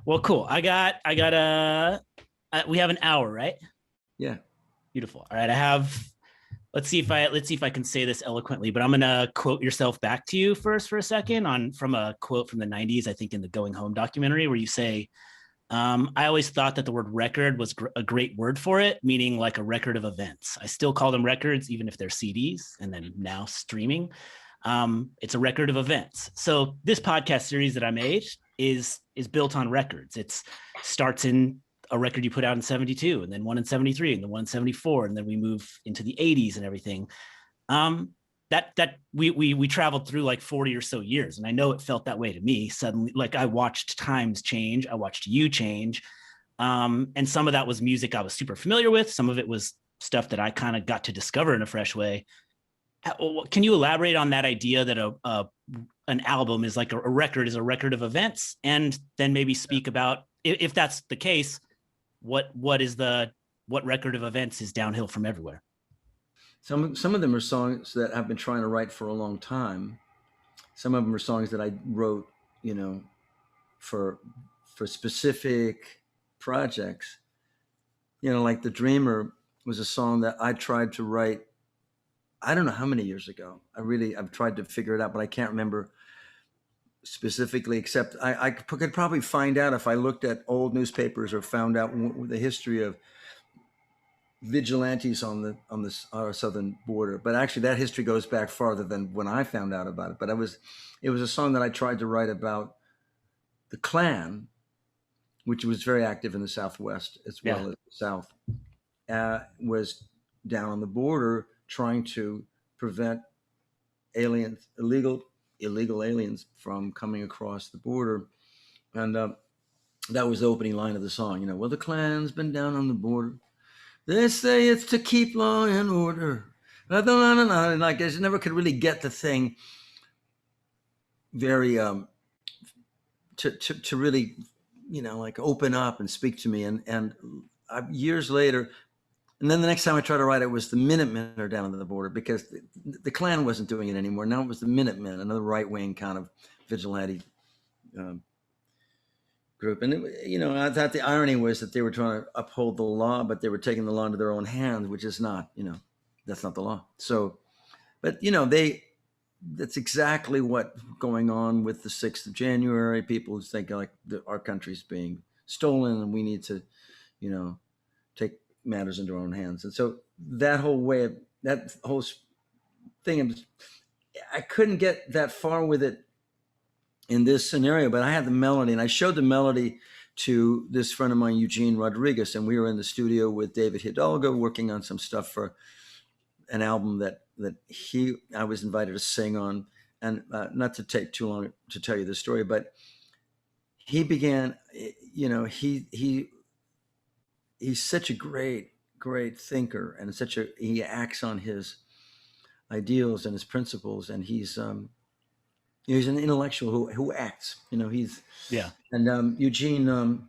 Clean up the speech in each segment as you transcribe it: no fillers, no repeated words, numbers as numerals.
Well, cool. We have an hour, right? Yeah. Beautiful. All right. Let's see if I can say this eloquently, but I'm going to quote yourself back to you first for a second from a quote from the 90s, I think in the Going Home documentary, where you say, I always thought that the word record was a great word for it, meaning like a record of events. I still call them records, even if they're CDs and then now streaming. It's a record of events. So this podcast series that I made is built on records. It starts in a record you put out in 72, and then one in 73, and then one in 74, and then we move into the 80s and everything. That we traveled through like 40 or so years, and I know it felt that way to me. Suddenly, like I watched times change, I watched you change, and some of that was music I was super familiar with. Some of it was stuff that I kind of got to discover in a fresh way. Can you elaborate on that idea that an album is like a record is a record of events, and then maybe speak about, if that's the case, what record of events is Downhill from Everywhere? Some of them are songs that I've been trying to write for a long time. Some of them are songs that I wrote, for specific projects. Like The Dreamer was a song that I tried to write, I don't know how many years ago. I've tried to figure it out, but I can't remember specifically, except I could probably find out if I looked at old newspapers or found out the history of vigilantes on our southern border. But actually that history goes back farther than when I found out about it. But it was a song that I tried to write about the Klan, which was very active in the Southwest as well as the South, was down on the border trying to prevent illegal aliens from coming across the border. And that was the opening line of the song. Well, the Klan's been down on the border. They say it's to keep law and order. And like, I never could really get the thing very to really, like open up and speak to me. And years later, and then the next time I tried to write it was the Minutemen are down on the border, because the Klan wasn't doing it anymore. Now it was the Minutemen, another right-wing kind of vigilante group. And I thought the irony was that they were trying to uphold the law, but they were taking the law into their own hands, which is not, that's not the law. So, but that's exactly what's going on with the 6th of January. People who think like our country's being stolen and we need to, take matters into our own hands. And so that whole thing, I couldn't get that far with it in this scenario, but I had the melody, and I showed the melody to this friend of mine, Eugene Rodriguez, and we were in the studio with David Hidalgo working on some stuff for an album that I was invited to sing on. And not to take too long to tell you the story, but he began, he's such a great thinker, and he acts on his ideals and his principles, and he's an intellectual who acts. And Eugene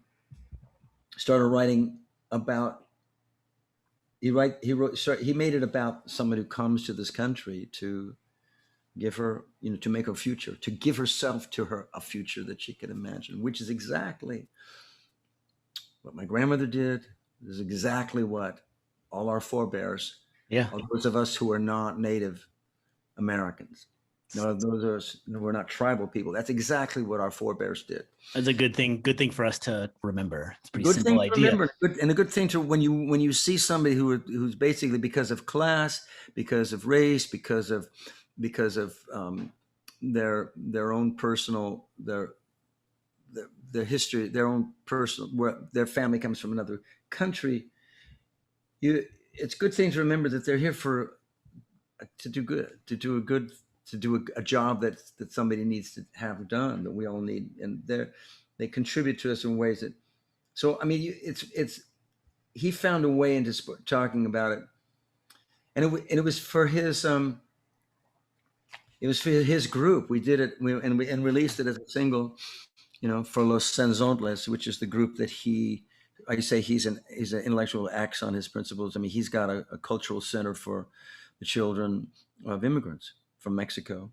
started writing about. He made it about someone who comes to this country to give her, to make her future, to give herself to her a future that she could imagine, which is exactly what my grandmother did. This is exactly what all our forebears, all those of us who are not Native Americans, those of us who are not tribal people, that's exactly what our forebears did. That's a good thing for us to remember. It's a pretty simple idea. And a good thing to, when you see somebody who's basically, because of class, because of race, because of their own personal, their history, their own personal, where their family comes from another country, it's a good thing to remember that they're here to do a job that somebody needs to have done, that we all need, and they contribute to us in ways that. So I mean, he found a way into talking about it, and it was for his group. We did it and released it as a single, for Los Senzontles, which is the group that he's an intellectual who acts on his principles. I mean, he's got a cultural center for the children of immigrants from Mexico,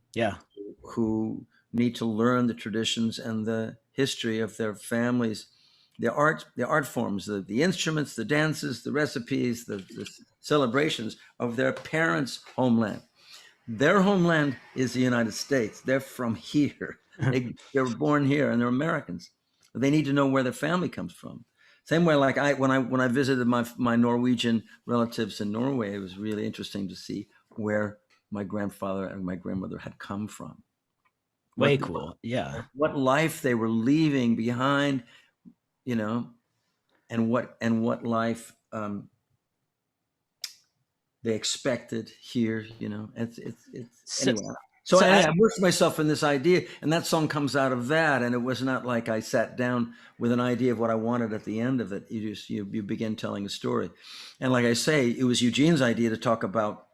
who need to learn the traditions and the history of their families, the art forms, the instruments, the dances, the recipes, the celebrations of their parents' homeland. Their homeland is the United States. They're from here. They were born here, and they're Americans. They need to know where their family comes from. Same way, like when I visited my Norwegian relatives in Norway, it was really interesting to see where my grandfather and my grandmother had come from. Way cool. Yeah. What life they were leaving behind, you know, and what life they expected here, you know. It's anyway. So I immersed myself in this idea, and that song comes out of that. And it was not like I sat down with an idea of what I wanted at the end of it. You begin telling a story, and like I say, it was Eugene's idea to talk about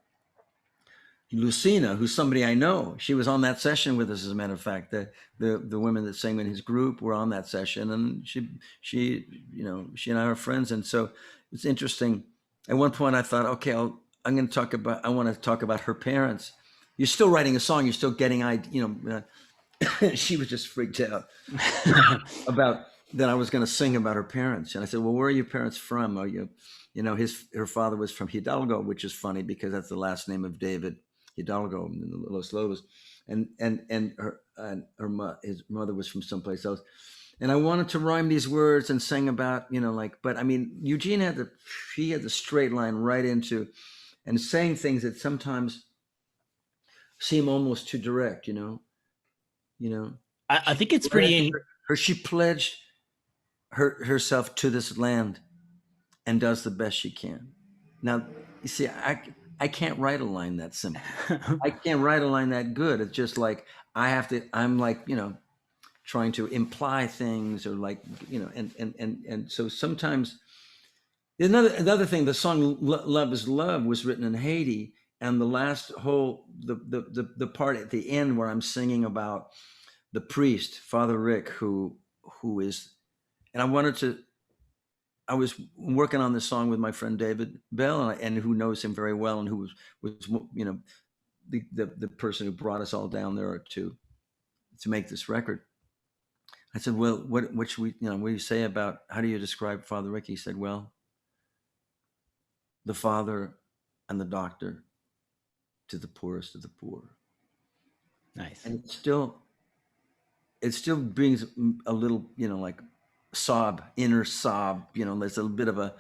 Lucina, who's somebody I know. She was on that session with us, as a matter of fact. The women that sang in his group were on that session, and she and I are friends. And so it's interesting. At one point, I thought, okay, I want to talk about her parents. You're still writing a song. You're still getting, she was just freaked out about that I was going to sing about her parents. And I said, well, where are your parents from? Are you, her father was from Hidalgo, which is funny because that's the last name of David Hidalgo in Los Lobos. And his mother was from someplace else. And I wanted to rhyme these words and sing about, but I mean, Eugene had the straight line right into, and saying things that sometimes seem almost too direct, I think it's pretty. She pledged herself to this land and does the best she can. Now, you see, I can't write a line that simple. I can't write a line that good. It's just like I'm like, trying to imply things, or like, and so sometimes another thing, the song Love is Love was written in Haiti, and the last whole the part at the end where I'm singing about the priest, Father Rick, who is, and I was working on this song with my friend David Bell, and who knows him very well, and who was the person who brought us all down there to make this record. I said, well, what should we, what do you say about, how do you describe Father Rick? He said, well, the father and the doctor to the poorest of the poor. Nice. And it still brings a little, like inner sob, there's a bit of a.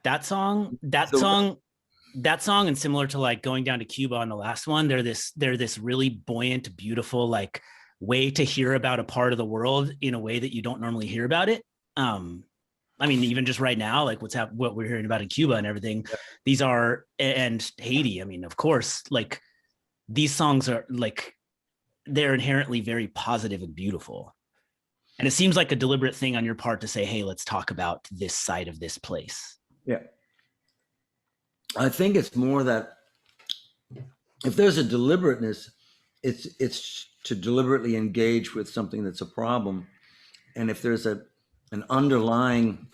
That song, and similar to like Going Down to Cuba on the last one, they're this really buoyant, beautiful, like, way to hear about a part of the world in a way that you don't normally hear about it. I mean, even just right now, like what we're hearing about in Cuba and everything, these are, and Haiti. I mean, of course, like, these songs are like, they're inherently very positive and beautiful. And it seems like a deliberate thing on your part to say, hey, let's talk about this side of this place. Yeah. I think it's more that if there's a deliberateness, it's to deliberately engage with something that's a problem. And if there's an underlying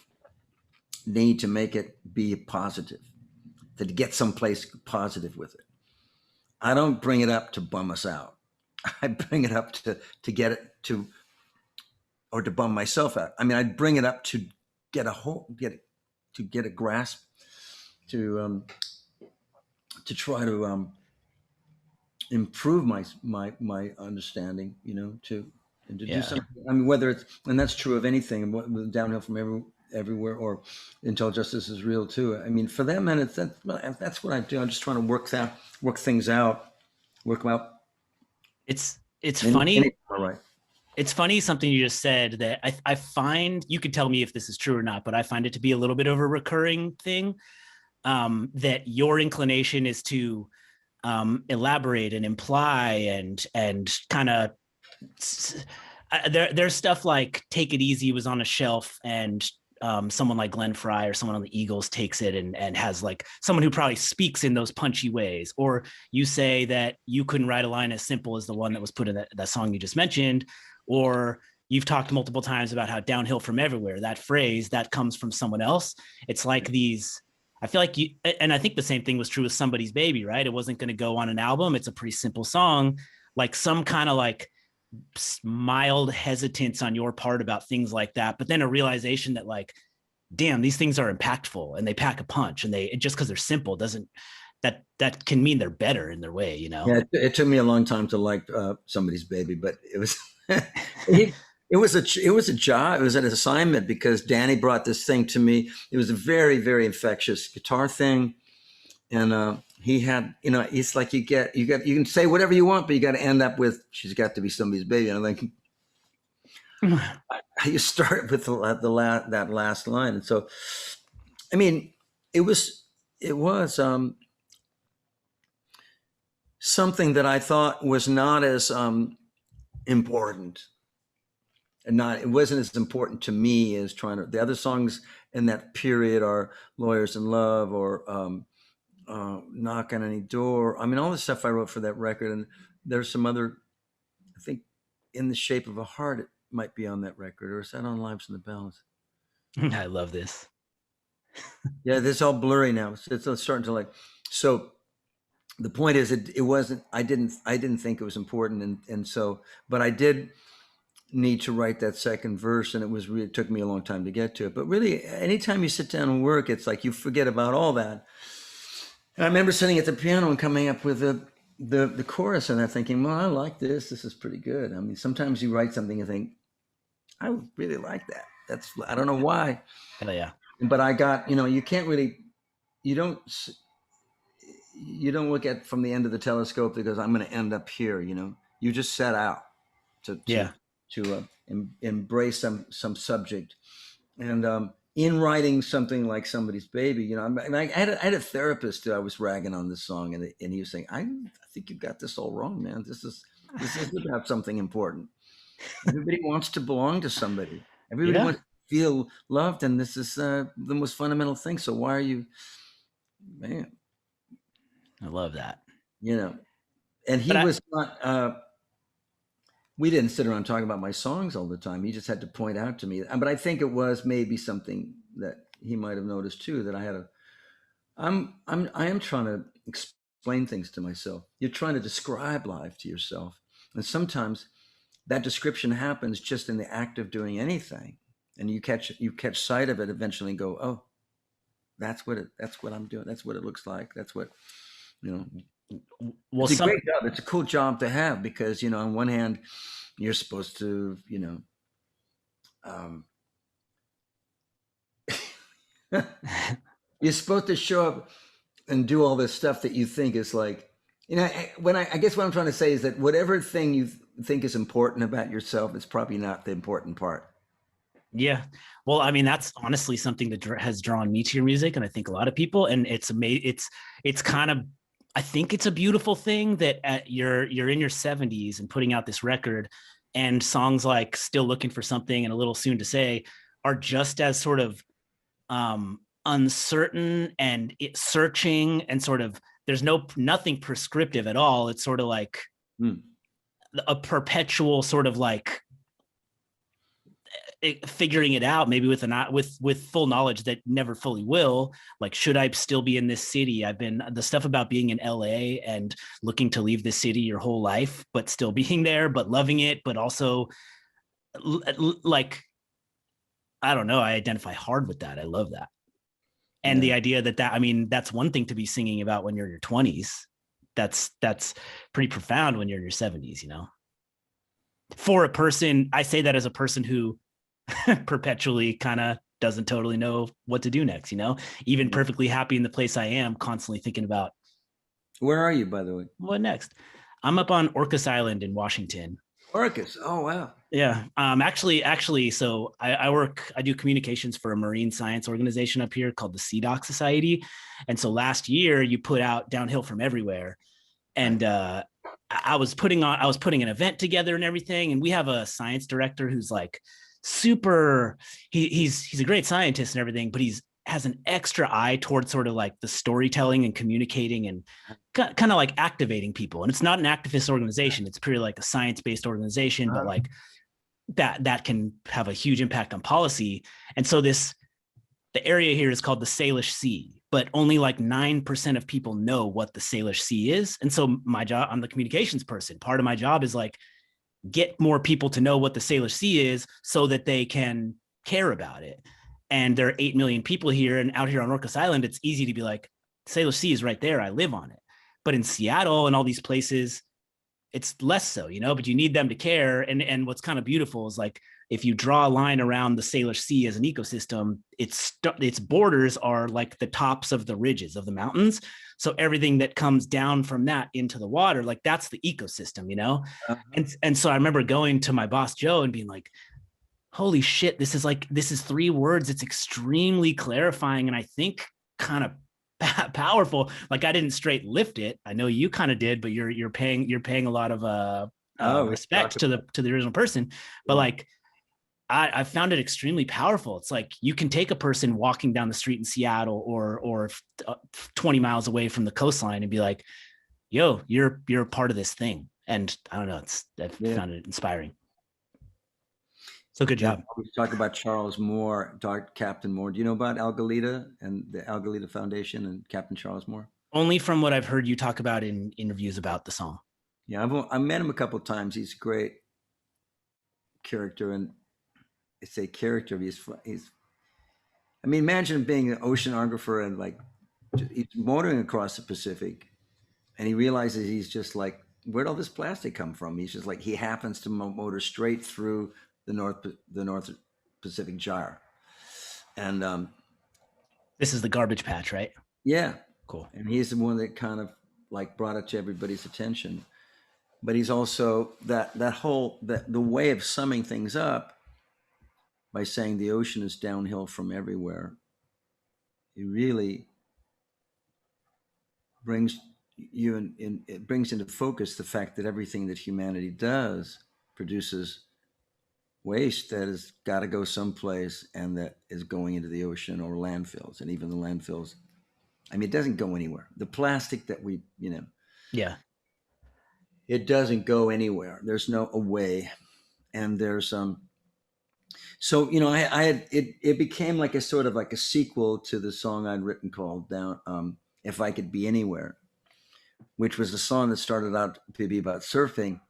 need to make it be positive, to get someplace positive with it, I don't bring it up to bum us out. I bring it up to get it to, or to bum myself out. I mean, I'd bring it up to get a grasp, to try to improve my understanding, to do something. I mean, whether it's, and that's true of anything, downhill from everywhere, or Until Justice is Real too. I mean, for them, and that's what I do. I'm just trying to work things out, work them out. It's funny. All right. It's funny, something you just said that I find, you could tell me if this is true or not, but I find it to be a little bit of a recurring thing, that your inclination is to elaborate and imply and kind of, there's stuff like Take It Easy was on a shelf, and someone like Glenn Frey or someone on the Eagles takes it and has like someone who probably speaks in those punchy ways. Or you say that you couldn't write a line as simple as the one that was put in that song you just mentioned. Or you've talked multiple times about how Downhill from Everywhere, that phrase that comes from someone else. It's like these, I feel like and I think the same thing was true with Somebody's Baby, right? It wasn't going to go on an album. It's a pretty simple song, like some kind of like mild hesitance on your part about things like that, but then a realization that like, damn, these things are impactful and they pack a punch, and they just because they're simple doesn't that can mean they're better in their way, you know? Yeah, it took me a long time to like Somebody's Baby, but it was it was a job. It was an assignment because Danny brought this thing to me. It was a very, very infectious guitar thing, and he had, it's like you can say whatever you want, but you got to end up with "She's got to be somebody's baby." And I'm like, you start with that last line, and so, I mean, it was something that I thought was not as important, and it wasn't as important to me as the other songs in that period are "Lawyers in Love" or "Knock on Any Door." I mean, all the stuff I wrote for that record, and there's some other, I think, "In the Shape of a Heart" it might be on that record, or is that on "Lives in the Balance"? I love this. Yeah, this is all blurry now. It's starting to so. The point is, it wasn't. I didn't think it was important, and so, but I did need to write that second verse, and it took me a long time to get to it. But really, anytime you sit down and work, it's like you forget about all that. And I remember sitting at the piano and coming up with the chorus, and I'm thinking, well, I like this. This is pretty good. I mean, sometimes you write something and think, I really like that. I don't know why. Hell yeah. But I got, you can't really, you don't look at from the end of the telescope that goes, I'm going to end up here. You just set out to embrace some subject, and in writing something like Somebody's Baby, I had a therapist who I was ragging on this song, and he was saying, I think you've got this all wrong, man. This is about something important. Everybody wants to belong to somebody. Everybody wants to feel loved, and this is the most fundamental thing. So why are you, man? I love that. And he was not, we didn't sit around talking about my songs all the time. He just had to point out to me. But I think it was maybe something that he might have noticed too, that I am trying to explain things to myself. You're trying to describe life to yourself. And sometimes that description happens just in the act of doing anything. And you catch sight of it eventually and go, oh, that's what I'm doing. That's what it looks like. That's what, Well, it's a great job. It's a cool job to have because, on one hand, you're supposed to, you're supposed to show up and do all this stuff that you think is like, I guess what I'm trying to say is that whatever thing you think is important about yourself is probably not the important part. Yeah. Well, I mean, that's honestly something that has drawn me to your music. And I think a lot of people, and it's kind of, I think it's a beautiful thing that you're in your 70s and putting out this record, and songs like Still Looking for Something and A Little Soon to Say are just as sort of uncertain and searching, and sort of there's nothing prescriptive at all. It's sort of like a perpetual sort of like figuring it out, maybe with full knowledge that never fully will. Like, should I still be in this city? I've been the stuff about being in LA and looking to leave the city your whole life, but still being there, but loving it, but also like, I don't know. I identify hard with that. I love that. And the idea that I mean, that's one thing to be singing about when you're in your 20s. That's pretty profound when you're in your 70s, For a person, I say that as a person who perpetually kind of doesn't totally know what to do next, even perfectly happy in the place I am, constantly thinking about. Where are you, by the way? What next? I'm up on Orcas Island in Washington. Orcas. Oh, wow. Yeah. Actually, so I do communications for a marine science organization up here called the Sea Dock Society. And so last year you put out Downhill from Everywhere. And I was putting an event together and everything. And we have a science director who's like super, he's a great scientist and everything, but has an extra eye towards sort of like the storytelling and communicating and kind of like activating people. And it's not an activist organization. It's purely like a science-based organization, but like that can have a huge impact on policy. And so the area here is called the Salish Sea, but only like 9% of people know what the Salish Sea is. And so my job, I'm the communications person. Part of my job is like get more people to know what the Salish Sea is so that they can care about it. And there are 8 million people here, and out here on Orcas Island, it's easy to be like, Salish Sea is right there. I live on it. But in Seattle and all these places, it's less so, but you need them to care. And what's kind of beautiful is like, if you draw a line around the Salish Sea as an ecosystem, its borders are like the tops of the ridges of the mountains. So everything that comes down from that into the water, like that's the ecosystem, Uh-huh. And so I remember going to my boss, Joe, and being like, holy shit, this is 3 words. It's extremely clarifying. And I think kind of powerful. Like I didn't straight lift it. I know you kind of did, but you're paying a lot of respect to the original person. But like I found it extremely powerful. It's like you can take a person walking down the street in Seattle or 20 miles away from the coastline and be like, yo, you're a part of this thing. And I don't know, I've found it inspiring. So good job. We talk about Charles Moore, Captain Moore. Do you know about Algalita and the Algalita Foundation and Captain Charles Moore? Only from what I've heard you talk about in interviews about the song. Yeah, I've met him a couple of times. He's a great character, and it's a character. He's. I mean, imagine being an oceanographer and like he's motoring across the Pacific, and he realizes he's just like, where'd all this plastic come from? He's just like, he happens to motor straight through the North Pacific Gyre, and this is the garbage patch, right? Yeah, cool. And he's the one that kind of like brought it to everybody's attention. But he's also the way of summing things up by saying the ocean is downhill from everywhere. It really brings you in it brings into focus the fact that everything that humanity does produces waste that has got to go someplace and that is going into the ocean or landfills. And even the landfills, I mean, it doesn't go anywhere. The plastic that we, yeah, it doesn't go anywhere. There's no way. And there's so I had it became like a sort of like a sequel to the song I'd written called Down If I Could Be Anywhere, which was a song that started out to be about surfing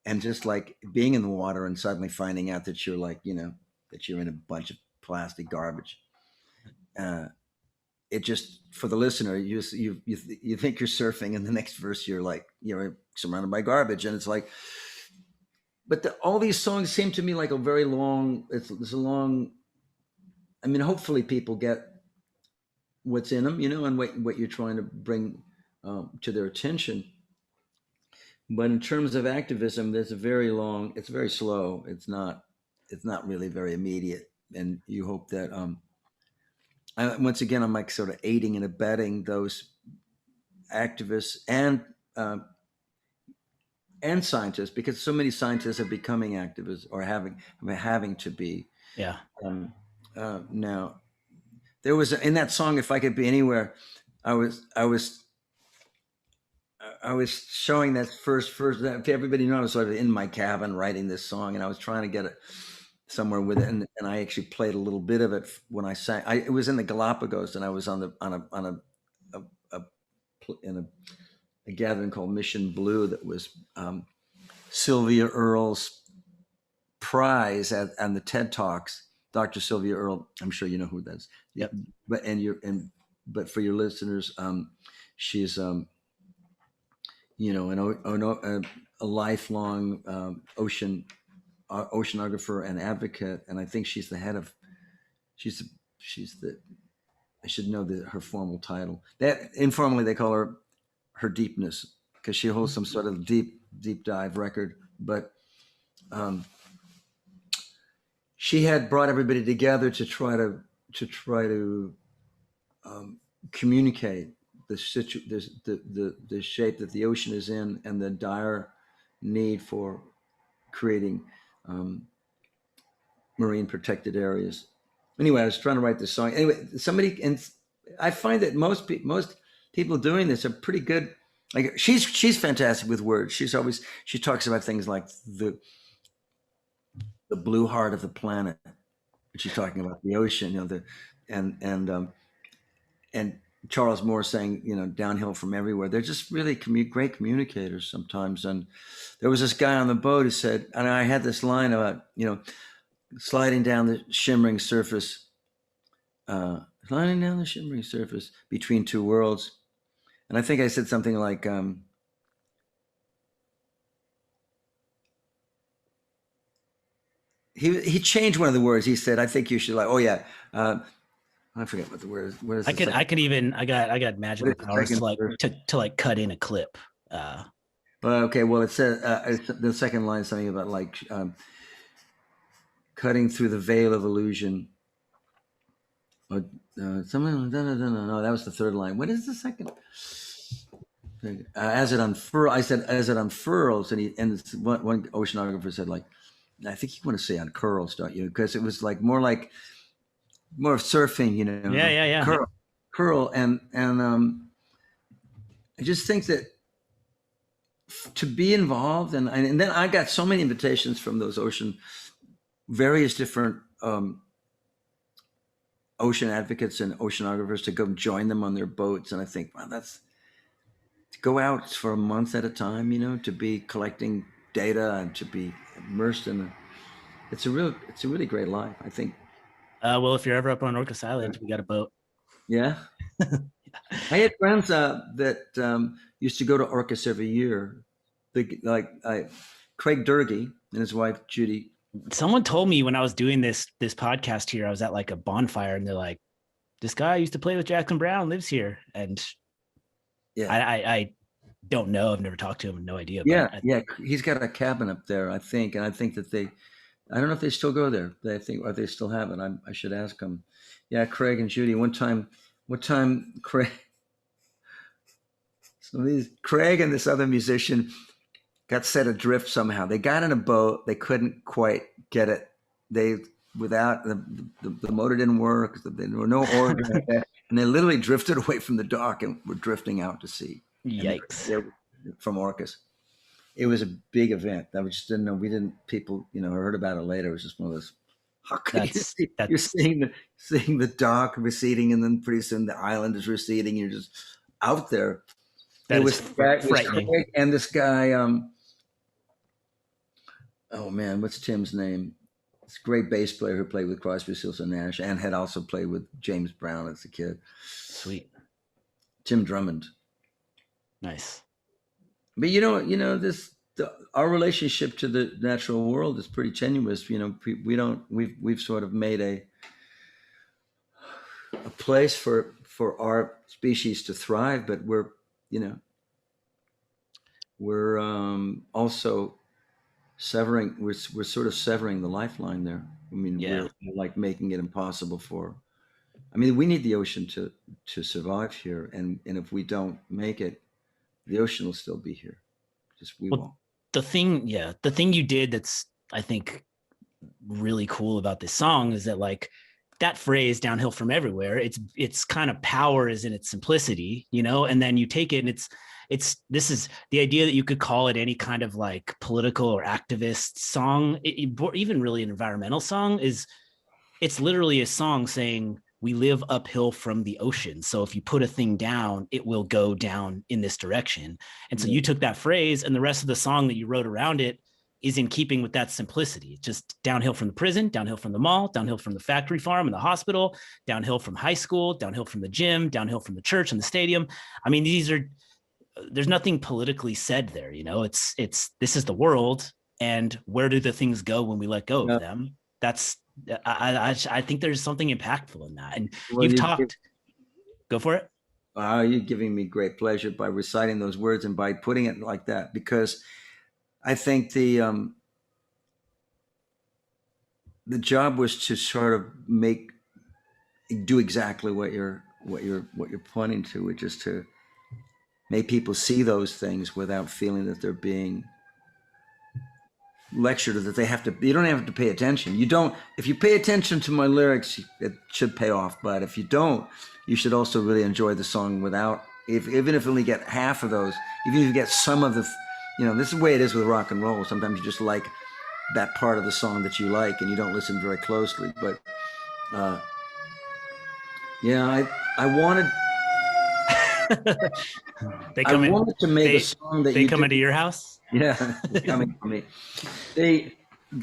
and just like being in the water and suddenly finding out that you're like, that you're in a bunch of plastic garbage. It just, for the listener, you think you're surfing, and the next verse you're surrounded by garbage, and it's like, but all these songs seem to me like a very long. It's a long. I mean, hopefully people get what's in them, and what you're trying to bring to their attention. But in terms of activism, there's it's very slow. It's not really very immediate, and you hope that once again, I'm like sort of aiding and abetting those activists and scientists, because so many scientists are becoming activists or having to be. Yeah. Now, there was in that song, "If I Could Be Anywhere," I was showing that first that everybody knows I was sort of in my cabin writing this song, and I was trying to get it somewhere with it, and I actually played a little bit of it when I sang. It was in the Galapagos, and I was on a gathering called Mission Blue that was Sylvia Earle's prize on the TED Talks. Dr. Sylvia Earle, I'm sure you know who that is. Yep. But for your listeners, she's a lifelong oceanographer and advocate, and I think she's the head of. She's the. I should know her formal title. That informally they call her deepness, because she holds some sort of deep dive record. But she had brought everybody together to try to communicate the shape that the ocean is in, and the dire need for creating marine protected areas. Anyway, I was trying to write this song. Anyway, and I find that most people doing this are pretty good. Like she's fantastic with words. She talks about things like the blue heart of the planet, but she's talking about the ocean, and Charles Moore saying, downhill from everywhere. They're just really great communicators sometimes. And there was this guy on the boat who said, and I had this line about, sliding down the shimmering surface, between two worlds. And I think I said something like, he changed one of the words. He said, I think you should I forget what the word is. What is I could I got magical powers to cut in a clip. Okay, well, it says the second line, something about cutting through the veil of illusion. Something. No, that was the third line. What is the second? As it unfurls, I said, as it unfurls, and one oceanographer said, I think you want to say uncurls, don't you? Because it was more of surfing, Yeah. Curl, and I just think that to be involved, and then I got so many invitations from those various different ocean advocates and oceanographers to go join them on their boats, and I think, wow, that's to go out for a month at a time, to be collecting data and to be immersed in it's a really great life, I think. Well, if you're ever up on Orcas Island, we got a boat. Yeah. I had friends that used to go to Orcas every year. Craig Durgee and his wife Judy. Someone told me when I was doing this podcast here, I was at a bonfire, and they're like, "This guy used to play with Jackson Browne, lives here." And yeah, I don't know. I've never talked to him. No idea. Yeah, he's got a cabin up there, I think, and I think that I don't know if they still go there. Or they still have it. I should ask them. Yeah, Craig and Judy. One time, Craig. So Craig and this other musician got set adrift somehow. They got in a boat. They couldn't quite get it. Without the motor didn't work. There were no oars, and they literally drifted away from the dock and were drifting out to sea. Yikes! They're from Orcas. It was a big event. I just didn't know. People, I heard about it later. It was just one of those. How could you're seeing the dock receding, and then pretty soon the island is receding. You're just out there. It was frightening. And this guy, oh man, what's Tim's name? This great bass player who played with Crosby, Stills and Nash, and had also played with James Brown as a kid. Sweet. Tim Drummond. Nice. But our relationship to the natural world is pretty tenuous. We've sort of made a place for our species to thrive, but we're also severing. We're sort of severing the lifeline there. I mean, we're making it impossible we need the ocean to survive here, and if we don't make it, the ocean will still be here. We won't. The thing you did that's, I think, really cool about this song is that that phrase "downhill from everywhere," it's kind of power is in its simplicity, and then you take it and this is the idea that you could call it any kind of political or activist song, or even really an environmental song. It's literally a song saying we live uphill from the ocean. So if you put a thing down, it will go down in this direction. And so you took that phrase, and the rest of the song that you wrote around it is in keeping with that simplicity. Just downhill from the prison, downhill from the mall, downhill from the factory farm and the hospital, downhill from high school, downhill from the gym, downhill from the church and the stadium. I mean, there's nothing politically said there. It's this is the world, and where do the things go when we let go of them? That's I think there's something impactful in that. And you've talked. Go for it. You're giving me great pleasure by reciting those words and by putting it like that, because I think the job was to sort of do exactly what you're pointing to, which is to make people see those things without feeling that they're being lectured, or that you don't have to pay attention. If you pay attention to my lyrics, it should pay off. But if you don't, you should also really enjoy the song even if you only get half of those, even if you get some of the, this is the way it is with rock and roll. Sometimes you just like that part of the song that you like, and you don't listen very closely. But I wanted They I come in. wanted to make a song that They you come into your house. Yeah, coming for me.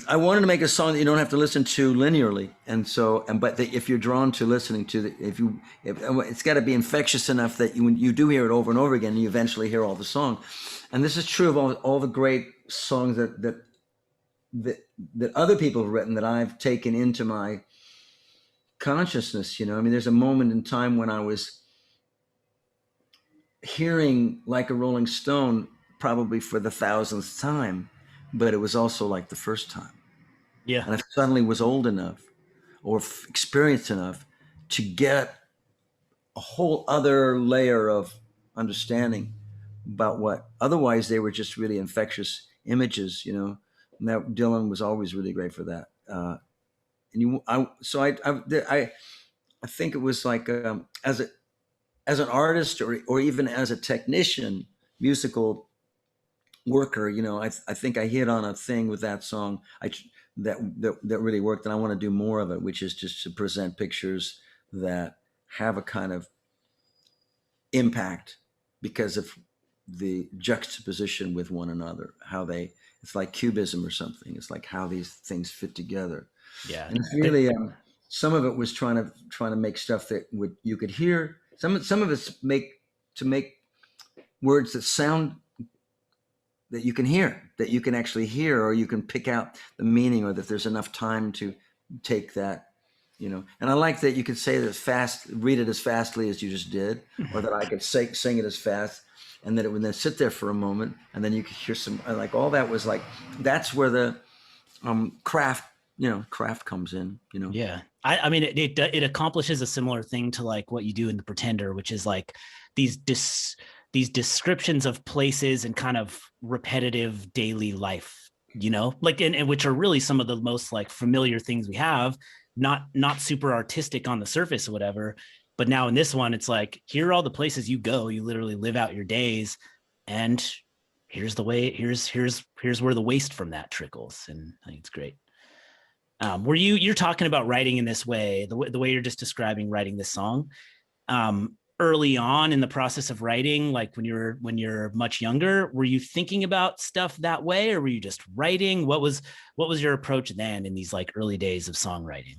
I wanted to make a song that you don't have to listen to linearly, and so, but if you're drawn to listening to it's got to be infectious enough that when you do hear it over and over again, you eventually hear all the song. And this is true of all the great songs that other people have written that I've taken into my consciousness. I mean, there's a moment in time when I was hearing Like a Rolling Stone probably for the thousandth time, but it was also like the first time. Yeah. And I suddenly was old enough or experienced enough to get a whole other layer of understanding about what otherwise they were just really infectious images, And that Dylan was always really great for that. I think it was like as an artist or even as a technician, musical worker, I think I hit on a thing with that song that really worked, and I want to do more of it, which is just to present pictures that have a kind of impact because of the juxtaposition with one another, it's like cubism or something. It's like how these things fit together. Yeah. And it's really some of it was trying to make stuff that you could hear. Some of it's to make words that sound that you can hear, that you can actually hear, or you can pick out the meaning, or that there's enough time to take that, And I like that you could say it as fast, read it as fastly as you just did, or that I could sing it as fast, and that it would then sit there for a moment, and then you could hear some, like all that was like, that's where the craft comes in, Yeah. I mean, it accomplishes a similar thing to like what you do in The Pretender, which is like these descriptions of places and kind of repetitive daily life, like, and which are really some of the most like familiar things we have, not super artistic on the surface or whatever. But now in this one, it's like, here are all the places you go, you literally live out your days, and here's where the waste from that trickles. And I think it's great. You're talking about writing in this way, the way you're just describing writing this song, early on in the process of writing, like when you're much younger, were you thinking about stuff that way, or were you just writing? What was your approach then in these like early days of songwriting?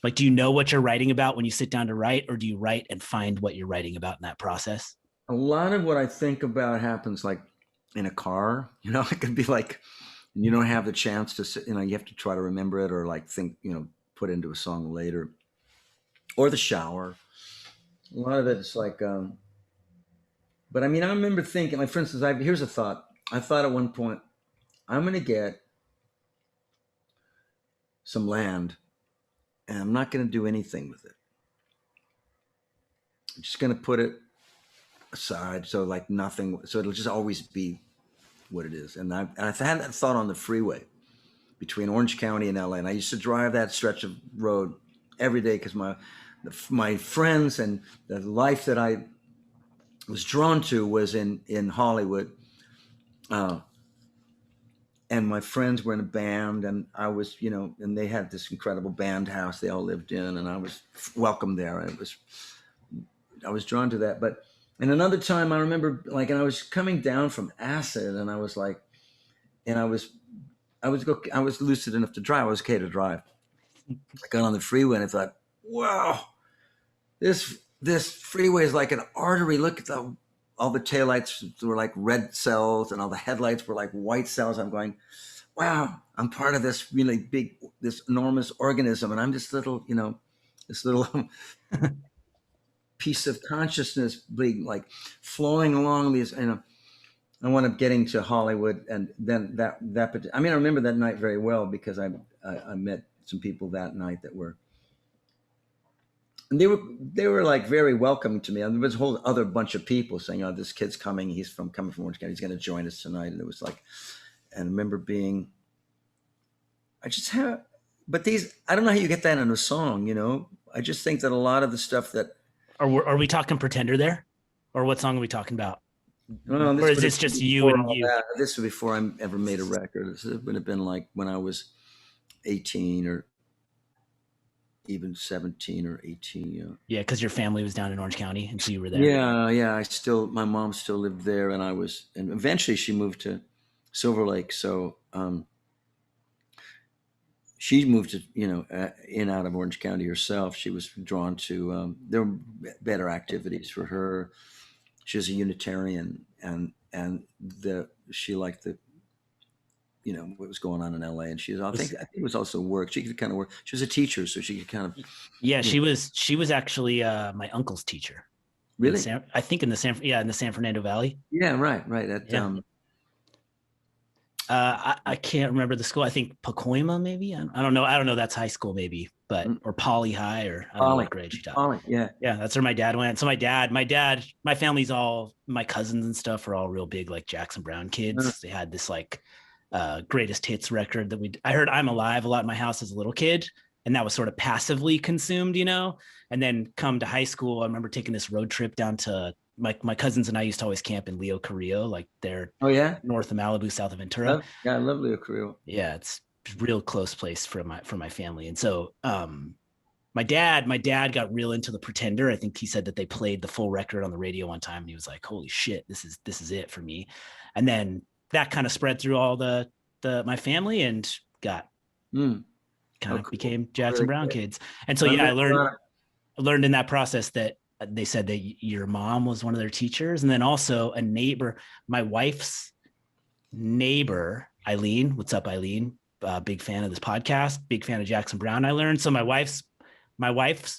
Like, do you know what you're writing about when you sit down to write, or do you write and find what you're writing about in that process? A lot of what I think about happens like in a car, it could be like, and you don't have the chance to sit, you have to try to remember it, or like think, put into a song later, or the shower. A lot of it's like, but I mean, I remember thinking, like, for instance, here's a thought. I thought at one point, I'm going to get some land and I'm not going to do anything with it. I'm just going to put it aside. So like nothing, so it'll just always be what it is. And I had that thought on the freeway between Orange County and LA. And I used to drive that stretch of road every day because my friends and the life that I was drawn to was in Hollywood. And my friends were in a band, and I was, and they had this incredible band house they all lived in, and I was welcome there. I was drawn to that. But and another time I remember, like, and I was coming down from acid, and I was like, and I was lucid enough to drive. I was okay to drive. I got on the freeway and I thought, wow, this freeway is like an artery. Look at all the taillights were like red cells, and all the headlights were like white cells. I'm going, wow, I'm part of this really big, this enormous organism, and I'm this little, this little piece of consciousness being like flowing along these, I wound up getting to Hollywood, and then I mean, I remember that night very well because I met some people that night that were, and they were like very welcoming to me. And there was a whole other bunch of people saying, "Oh, this kid's coming. He's coming from Orange County. He's going to join us tonight." And it was like, and I remember being, but I don't know how you get that in a song. I just think that a lot of the stuff that. Are we talking Pretender there, or what song are we talking about? No, or is this just you and you? This was before I ever made a record. This would have been like when I was 18 or even 17 or 18. Yeah. Yeah, because your family was down in Orange County, and so you were there. Yeah, yeah. My mom still lived there, and and eventually she moved to Silver Lake. So she moved to, in out of Orange County herself. She was drawn to, there were better activities for her. She was a Unitarian, and she liked what was going on in LA, and I think it was also work. She could kind of work. She was a teacher, so she could kind of. Yeah, she was actually my uncle's teacher. Really? I think in the San Fernando Valley. Yeah, right. I can't remember the school. I think Pacoima, maybe. I don't know. I don't know. That's high school, maybe, but or Poly High, or I don't know what grade she taught. Poly, yeah. That's where my dad went. So my family's my cousins and stuff are all real big, like Jackson Browne kids. They had this like greatest hits record that I heard I'm Alive a lot in my house as a little kid. And that was sort of passively consumed, and then come to high school. I remember taking this road trip down to my cousins and I used to always camp in Leo Carrillo, like they're north of Malibu, south of Ventura. I love Leo Carrillo. Yeah, it's a real close place for my family. And so my dad got real into the Pretender. I think he said that they played the full record on the radio one time, and he was like, "Holy shit, this is it for me." And then that kind of spread through all my family and got kind of became Jackson Browne kids. And so I learned in that process that they said that your mom was one of their teachers, and then also a neighbor, my wife's neighbor, Eileen. What's up, Eileen? Big fan of this podcast, big fan of Jackson Browne. I learned. So my wife's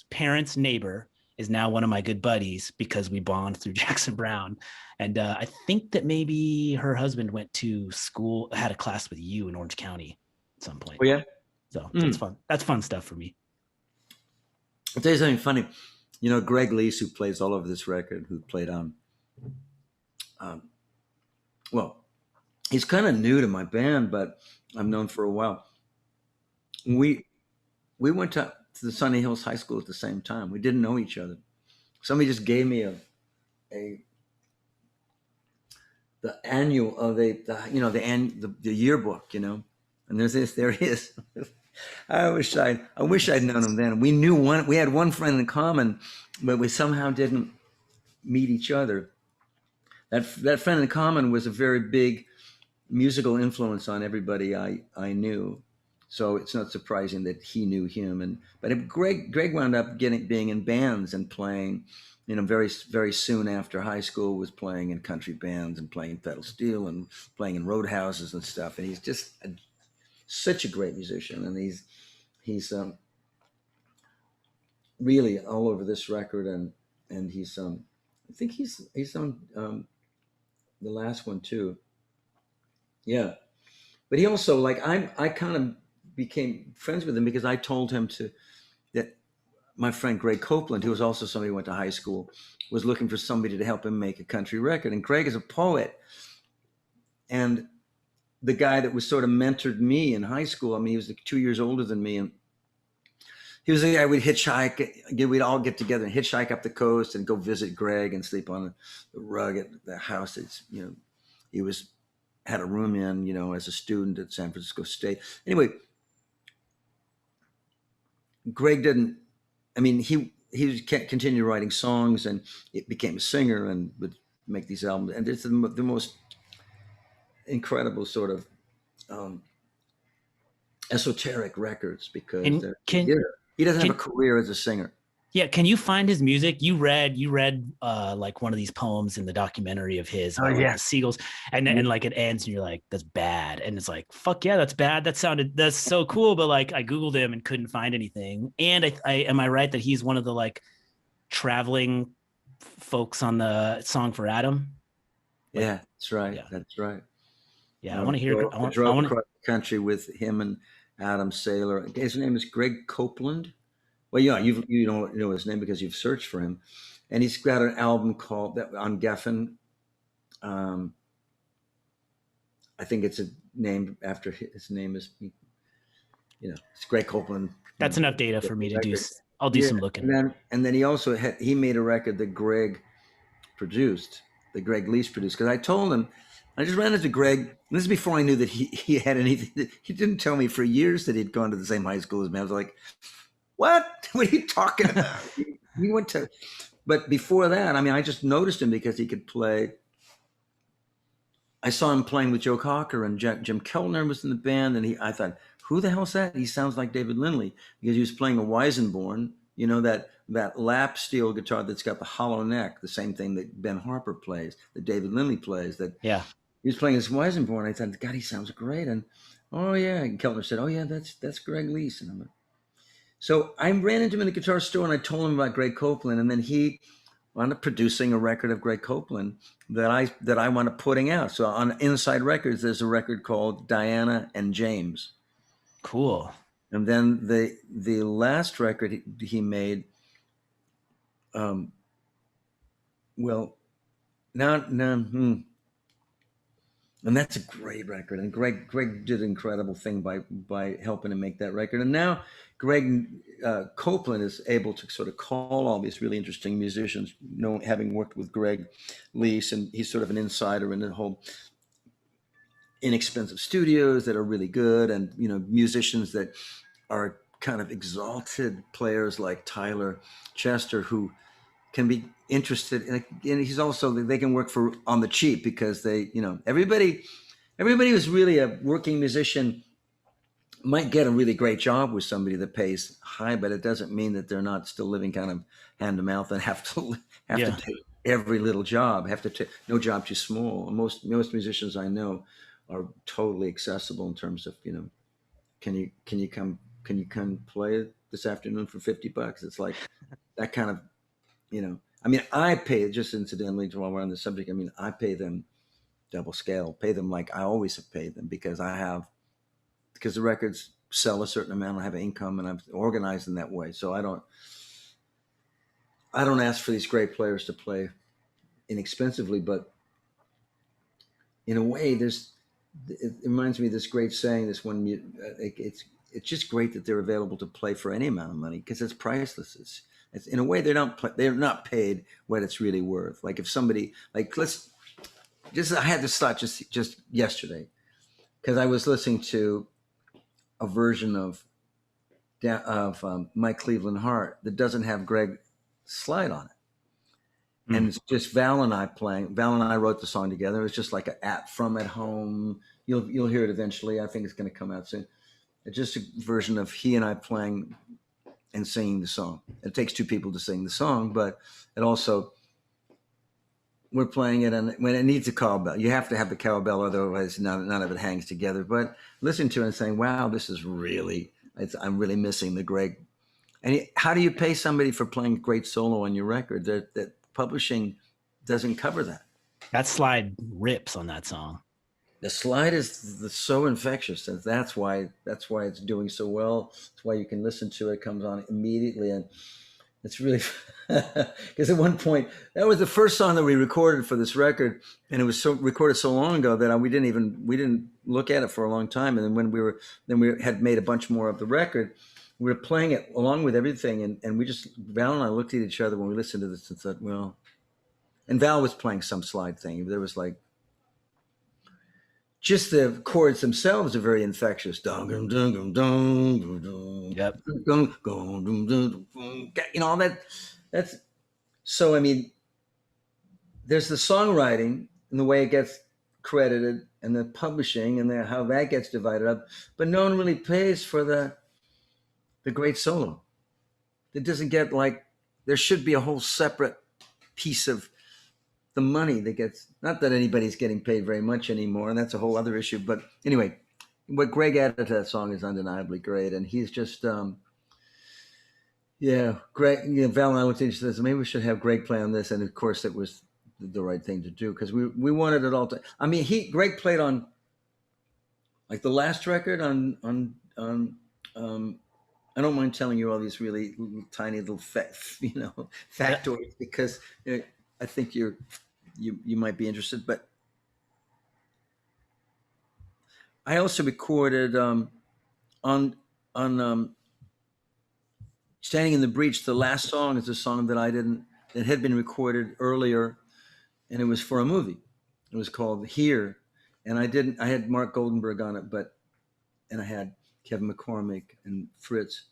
parents' neighbor is now one of my good buddies because we bond through Jackson Browne. And I think that maybe her husband went to school, had a class with you in Orange County at some point. Oh yeah. So that's fun. That's fun stuff for me. I'll tell you something funny. Greg Leisz, who plays all over this record, who played on, well, he's kind of new to my band, but I've known for a while. We went to the Sunny Hills High School at the same time. We didn't know each other. Somebody just gave me the annual of the yearbook, and there he is. I wish I'd known him then. We had one friend in common, but we somehow didn't meet each other. That friend in common was a very big musical influence on everybody I knew. So it's not surprising that he knew him. But Greg wound up being in bands and playing, very, very soon after high school, was playing in country bands and playing pedal steel and playing in roadhouses and stuff. And he's just such a great musician, and he's really all over this record, and he's I think he's on the last one too. Yeah, but he also, like, I kind of became friends with him because I told him that my friend Greg Copeland, who was also somebody who went to high school, was looking for somebody to help him make a country record, and Greg is a poet, and the guy that was sort of mentored me in high school. I mean, he was like 2 years older than me, and he was the guy we'd hitchhike. We'd all get together and hitchhike up the coast and go visit Greg and sleep on the rug at the house. He had a room in, as a student at San Francisco State. Anyway, Greg didn't. I mean, he continued writing songs, and it became a singer and would make these albums. And it's the most incredible sort of esoteric records, because he doesn't have a career as a singer. Yeah, can you find his music? You read like one of these poems in the documentary of his, the seagulls, and like it ends and you're like, that's bad, and it's like, fuck yeah, that's bad. That's so cool, but like I googled him and couldn't find anything. And I am I right that he's one of the like traveling folks on the Song for Adam? Yeah, that's right. Yeah. That's right. Yeah, I want to hear. I drove across the country with him and Adam Saylor. His name is Greg Copeland. Well, yeah, you don't know his name because you've searched for him, and he's got an album called that on Geffen. I think it's named after his name is, it's Greg Copeland. That's enough data for me to do. I'll do some looking. And then he also he made a record that Greg produced, that Greg Leisz produced. Because I told him, I just ran into Greg. And this is before I knew that he had anything. He didn't tell me for years that he'd gone to the same high school as me. I was like, What? What are you talking about? He went to, but before that, I mean, I just noticed him because he could play. I saw him playing with Joe Cocker and Jim Kellner was in the band, and I thought, who the hell's that? He sounds like David Lindley because he was playing a Weisenborn, that lap steel guitar that's got the hollow neck, the same thing that Ben Harper plays, that David Lindley plays. That Yeah. he was playing this Weisenborn. I thought, God, he sounds great. And oh yeah, and Kellner said, oh yeah, that's Greg Leisz. And I'm like, so I ran into him in the guitar store and I told him about Greg Copeland, and then he wound up producing a record of Greg Copeland that I wound up putting out. So on Inside Records, there's a record called Diana and James. Cool. And then the last record he made, and that's a great record. And Greg did an incredible thing by helping him make that record. And now Greg Copeland is able to sort of call all these really interesting musicians, having worked with Greg Leisz, and he's sort of an insider in the whole inexpensive studios that are really good, and musicians that are kind of exalted players like Tyler Chester, who can be interested in, and he's also, they can work for on the cheap because they, everybody who's really a working musician might get a really great job with somebody that pays high, but it doesn't mean that they're not still living kind of hand to mouth and have to take every little job, no job too small. Most musicians I know are totally accessible in terms of, can you come play this afternoon for $50? It's like that kind of, I mean, I pay, just incidentally, while we're on the subject, I mean, I pay them double scale, pay them like I always have paid them, because the records sell a certain amount, I have an income, and I'm organized in that way. So I don't ask for these great players to play inexpensively, but in a way, it reminds me of this great saying, this one, it's just great that they're available to play for any amount of money, because it's priceless. It's in a way, they're not paid what it's really worth. Like if somebody, like I had this thought just yesterday, because I was listening to a version of My Cleveland Heart that doesn't have Greg slide on it. And it's just Val and I playing. Val and I wrote the song together. It's just like from at home. You'll hear it eventually. I think it's going to come out soon. It's just a version of he and I playing and singing the song. It takes two people to sing the song, but it also, we're playing it, and when it needs a cowbell, you have to have the cowbell, otherwise none of it hangs together. But listening to it and saying, wow, this is really, I'm really missing the Greg. And how do you pay somebody for playing great solo on your record? That publishing doesn't cover that. That slide rips on that song. The slide is so infectious, and that's why it's doing so well. That's why you can listen to it. It comes on immediately, and it's really, because at one point, that was the first song that we recorded for this record, and it was recorded so long ago that we didn't look at it for a long time. And then when we had made a bunch more of the record, we were playing it along with everything, and Val and I looked at each other when we listened to this and said, well, and Val was playing some slide thing. There was like, just the chords themselves are very infectious. Yep. All that. That's so. I mean, there's the songwriting and the way it gets credited, and the publishing, and how that gets divided up. But no one really pays for the great solo. It doesn't get like, there should be a whole separate piece of the money that gets, not that anybody's getting paid very much anymore, and that's a whole other issue. But anyway, what Greg added to that song is undeniably great, and he's just, Greg. Val and I looked at each other, maybe we should have Greg play on this, and of course it was the right thing to do, because we wanted it all to. I mean, Greg played on, like the last record on I don't mind telling you all these really tiny little factoids, because I think you might be interested. But I also recorded on Standing in the Breach. The last song is a song that had been recorded earlier, and it was for a movie. It was called Here, and I had Mark Goldenberg on it, and I had Kevin McCormick and Fritz.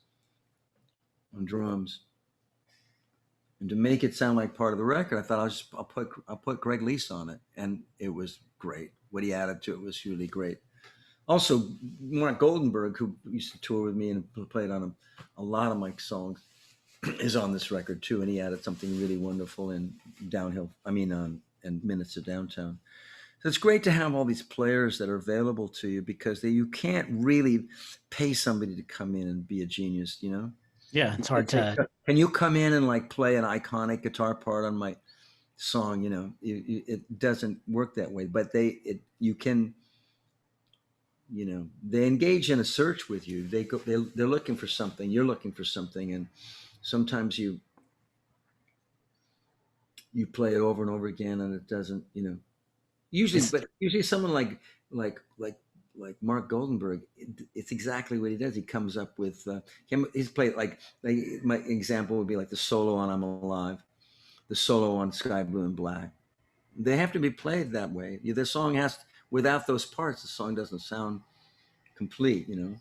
on drums. And to make it sound like part of the record, I thought I'll put Greg Leisz on it, and it was great. What he added to it was really great. Also, Mark Goldenberg, who used to tour with me and played on a lot of my songs, is on this record too, and he added something really wonderful in Downhill. And Minutes to Downtown. So it's great to have all these players that are available to you, because you can't really pay somebody to come in and be a genius, you know? Yeah, it's hard to. Can you come in and like play an iconic guitar part on my song? You know, it doesn't work that way. But you can. You know, they engage in a search with you. They're looking for something. You're looking for something, and sometimes you play it over and over again, and it doesn't. You know, usually someone like Mark Goldenberg, it's exactly what he does. He comes up with he's played like my example would be like the solo on "I'm Alive," the solo on "Sky Blue and Black." They have to be played that way. The song without those parts, the song doesn't sound complete. You know.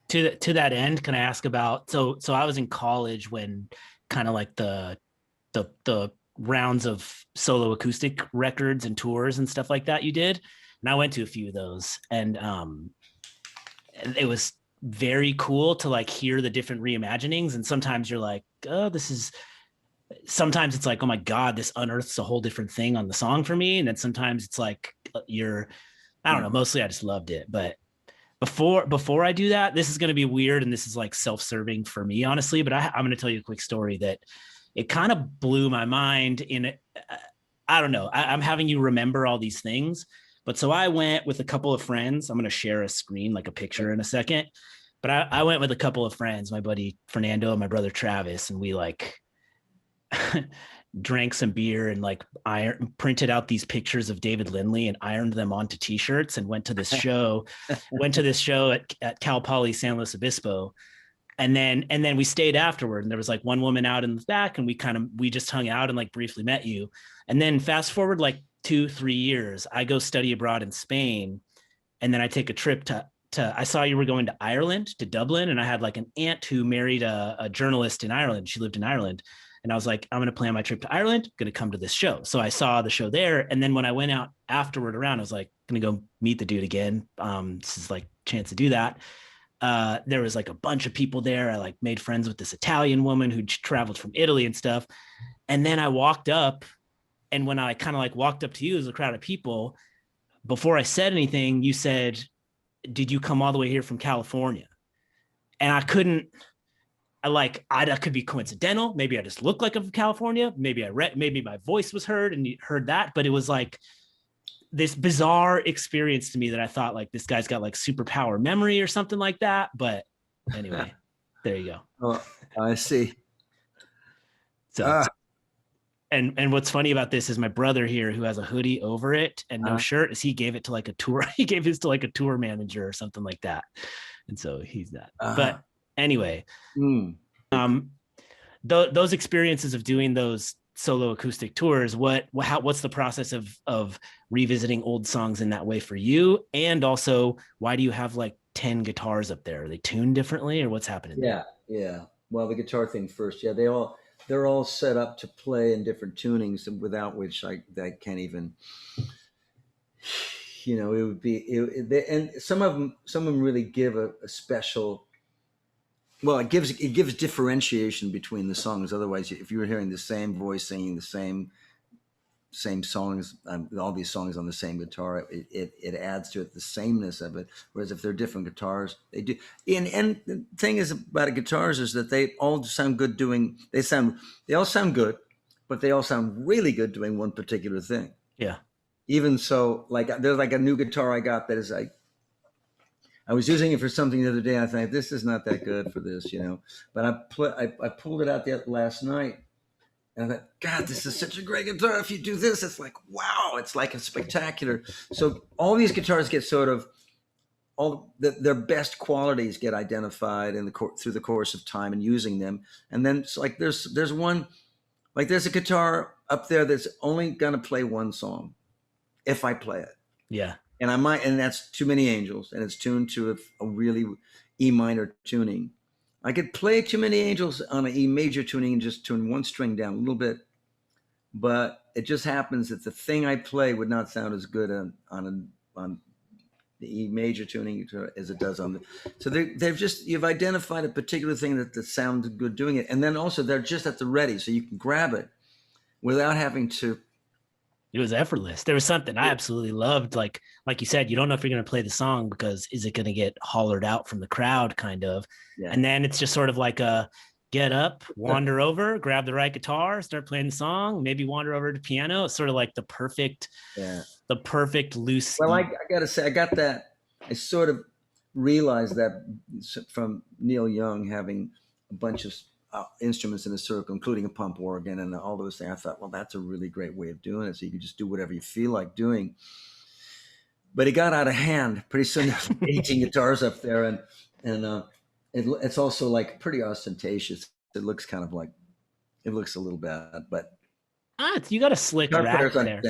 To that end, can I ask about? So I was in college when kind of like the rounds of solo acoustic records and tours and stuff like that you did, and I went to a few of those, and it was very cool to like hear the different reimaginings. And sometimes you're like, oh, sometimes it's like, oh my God, this unearths a whole different thing on the song for me. And then sometimes it's like I don't know, mostly I just loved it. But before I do that, this is going to be weird, and this is like self-serving for me, honestly, but I'm going to tell you a quick story that it kind of blew my mind I don't know. I'm having you remember all these things. But so I went with a couple of friends. I'm going to share a screen, like a picture in a second. But I went with a couple of friends, my buddy Fernando and my brother Travis, and we like drank some beer and like printed out these pictures of David Lindley and ironed them onto t-shirts and went to this show at Cal Poly San Luis Obispo. And then we stayed afterward, and there was like one woman out in the back, and we just hung out and like briefly met you. And then fast forward like 2-3 years, I go study abroad in Spain. And then I take a trip to I saw you were going to Ireland, to Dublin. And I had like an aunt who married a journalist in Ireland. She lived in Ireland. And I was like, I'm going to plan my trip to Ireland, going to come to this show. So I saw the show there. And then when I went out afterward around, I was like, going to go meet the dude again. This is like a chance to do that. There was like a bunch of people there. I like made friends with this Italian woman who traveled from Italy and stuff. And then I walked up, and when I kind of like walked up to you as a crowd of people, before I said anything, you said, did you come all the way here from California? And I couldn't, that could be coincidental. Maybe I just look like I'm from California. Maybe maybe my voice was heard and you heard that, but it was like this bizarre experience to me that I thought like this guy's got like superpower memory or something like that. But anyway, there you go. Oh, I see. So, and what's funny about this is my brother here, who has a hoodie over it and no shirt, is he gave it to like a tour. He gave his to like a tour manager or something like that. And so he's that. But anyway, those experiences of doing those solo acoustic tours, what's the process of revisiting old songs in that way for you? And also, why do you have like 10 guitars up there? Are they tuned differently, or what's happening there? Yeah. Well, the guitar thing first. Yeah, they're all set up to play in different tunings, without which I can't even. You know, it would be and some of them really give a special. Well, it gives differentiation between the songs. Otherwise, if you were hearing the same voice singing the same songs, all these songs on the same guitar, it adds to it the sameness of it. Whereas if they're different guitars, they do. And the thing is about guitars is that they all sound good doing. They all sound good, but they all sound really good doing one particular thing. Yeah. Even so, like there's like a new guitar I got that is like. I was using it for something the other day. I thought, this is not that good for this, you know. But I pulled it out last night, and I thought, God, this is such a great guitar. If you do this, it's like, wow, it's like a spectacular. So all these guitars get sort of their best qualities get identified through the course of time and using them. And then it's like there's one, like there's a guitar up there that's only gonna play one song, if I play it. Yeah. And that's Too Many Angels, and it's tuned to a really E minor tuning. I could play Too Many Angels on an E major tuning and just tune one string down a little bit, but it just happens that the thing I play would not sound as good on the E major tuning as it does on the. So they've just, you've identified a particular thing that sounds good doing it, and then also they're just at the ready, so you can grab it without having to. It was effortless. There was something I absolutely loved. Like you said, you don't know if you're going to play the song because is it going to get hollered out from the crowd kind of. Yeah. And then it's just sort of like a get up, wander over, grab the right guitar, start playing the song, maybe wander over to piano. It's sort of like the perfect loose. Well, I got to say, I got that. I sort of realized that from Neil Young having a bunch of instruments in a circle, including a pump organ and all those things. I thought, well, that's a really great way of doing it. So you can just do whatever you feel like doing. But it got out of hand. Pretty soon there's 18 guitars up there, and it's also like pretty ostentatious. It looks kind of like, it looks a little bad, but you got a slick rack there.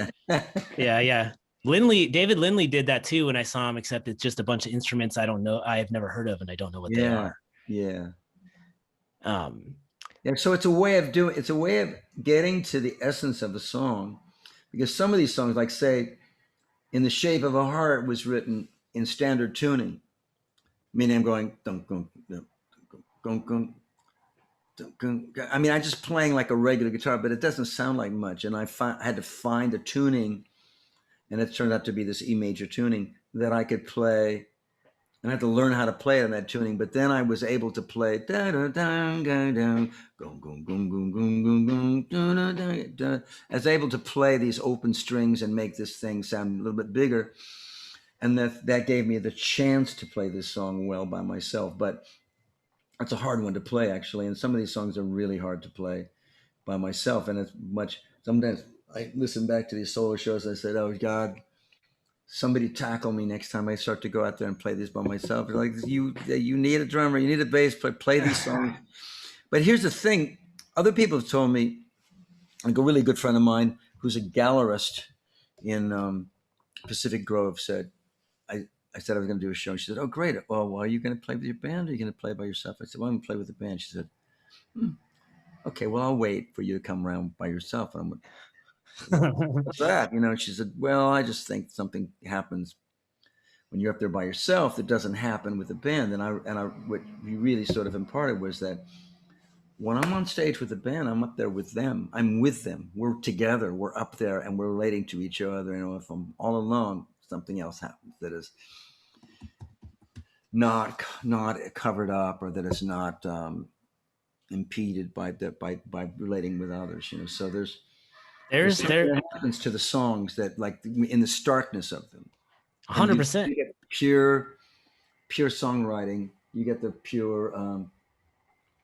Yeah. David Lindley did that too when I saw him, except it's just a bunch of instruments I don't know, I've never heard of, and I don't know what they are. Yeah. So it's a way of getting to the essence of a song, because some of these songs, like say, In the Shape of a Heart was written in standard tuning, meaning I'm going dun, dun, dun, dun, dun, dun, dun, dun. I mean, I'm just playing like a regular guitar, but it doesn't sound like much, and I had to find a tuning, and it turned out to be this E major tuning that I could play. And I had to learn how to play it in that tuning, but then I was able to play da da da da da, gong gong gong gong gong gong da da da da. I was able to play these open strings and make this thing sound a little bit bigger, and that gave me the chance to play this song well by myself. But it's a hard one to play, actually, and some of these songs are really hard to play by myself. And sometimes I listen back to these solo shows. I said, "Oh God, somebody tackle me next time I start to go out there and play these by myself." Like, you need a drummer, you need a bass player, play these songs. But here's the thing. Other people have told me, like a really good friend of mine who's a gallerist in Pacific Grove said, I said I was going to do a show. She said, "Oh, great. Well, are you going to play with your band, or are you going to play by yourself?" I said, "Well, I'm going to play with the band." She said, "Okay, well, I'll wait for you to come around by yourself." And I'm like, "What's that?" She said, "Well, I just think something happens when you're up there by yourself that doesn't happen with the band." And what you really sort of imparted was that when I'm on stage with the band, I'm up there with them. I'm with them. We're together. We're up there, and we're relating to each other. If I'm all alone, something else happens that is not covered up, or that is not impeded by relating with others. So there's happens to the songs that, like, in the starkness of them, 100%. You get pure songwriting. You get the pure